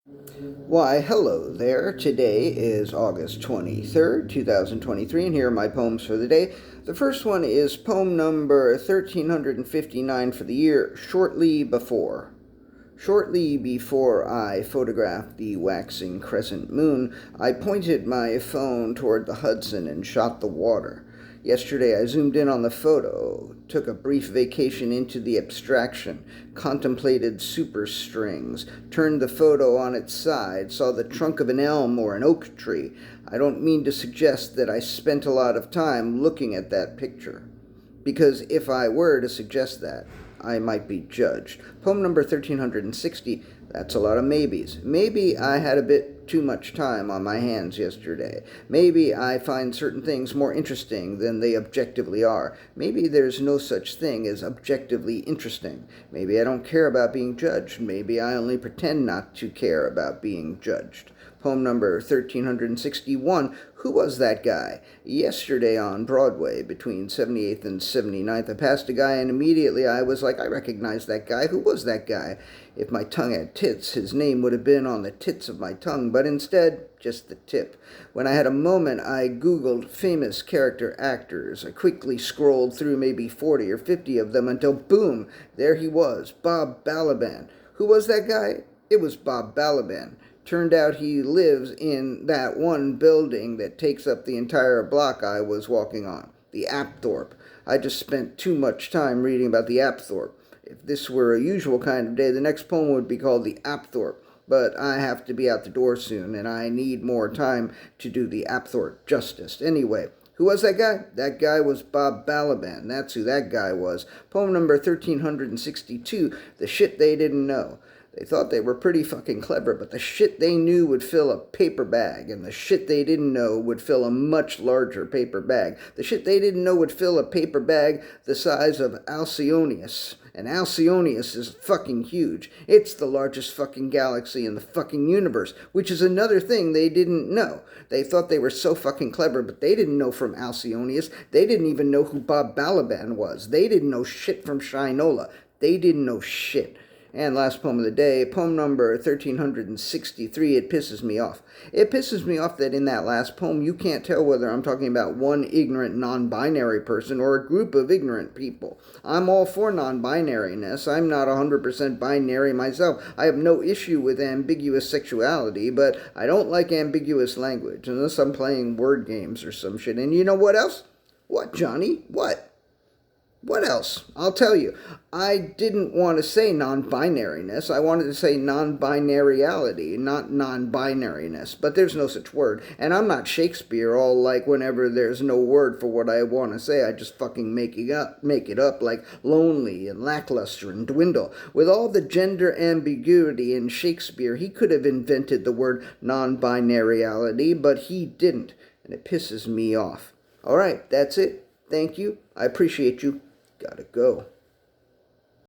Why, hello there. Today is August 23rd, 2023, and here are my poems for the day. The first one is poem number 1359 for the year, Shortly Before. Shortly before I photographed the waxing crescent moon, I pointed my phone toward the Hudson and shot the water. Yesterday I zoomed in on the photo, took a brief vacation into the abstraction, contemplated superstrings, turned the photo on its side, saw the trunk of an elm or an oak tree. I don't mean to suggest that I spent a lot of time looking at that picture, because if I were to suggest that, I might be judged. Poem number 1360, that's a lot of maybes. Maybe I had a bit too much time on my hands yesterday. Maybe I find certain things more interesting than they objectively are. Maybe there's no such thing as objectively interesting. Maybe I don't care about being judged. Maybe I only pretend not to care about being judged. Poem number 1361, Who Was That Guy? Yesterday on Broadway, between 78th and 79th, I passed a guy and immediately I was like, I recognize that guy. Who was that guy? If my tongue had tits, his name would have been on the tits of my tongue, but instead, just the tip. When I had a moment, I Googled famous character actors. I quickly scrolled through maybe 40 or 50 of them until, boom, there he was, Bob Balaban. Who was that guy? It was Bob Balaban. Turned out he lives in that one building that takes up the entire block I was walking on, the Apthorpe. I just spent too much time reading about the Apthorpe. If this were a usual kind of day, the next poem would be called the Apthorpe. But I have to be out the door soon, and I need more time to do the Apthorpe justice. Anyway, who was that guy? That guy was Bob Balaban. That's who that guy was. Poem number 1362, The Shit They Didn't Know. They thought they were pretty fucking clever, but the shit they knew would fill a paper bag, and the shit they didn't know would fill a much larger paper bag. The shit they didn't know would fill a paper bag the size of Alcyonius. And Alcyonius is fucking huge. It's the largest fucking galaxy in the fucking universe, which is another thing they didn't know. They thought they were so fucking clever, but they didn't know from Alcyonius. They didn't even know who Bob Balaban was. They didn't know shit from Shinola. They didn't know shit. And last poem of the day, poem number 1363, It Pisses Me Off. It pisses me off that in that last poem you can't tell whether I'm talking about one ignorant non-binary person or a group of ignorant people. I'm all for non-binariness. I'm not 100% binary myself. I have no issue with ambiguous sexuality, but I don't like ambiguous language, unless I'm playing word games or some shit. And you know what else? What, Johnny? What? What else? I'll tell you. I didn't want to say non-binariness. I wanted to say non-binariality, not non-binariness. But there's no such word. And I'm not Shakespeare, all like whenever there's no word for what I want to say, I just fucking make it up like lonely and lackluster and dwindle. With all the gender ambiguity in Shakespeare, he could have invented the word non-binariality, but he didn't. And it pisses me off. All right, that's it. Thank you. I appreciate you. Gotta go.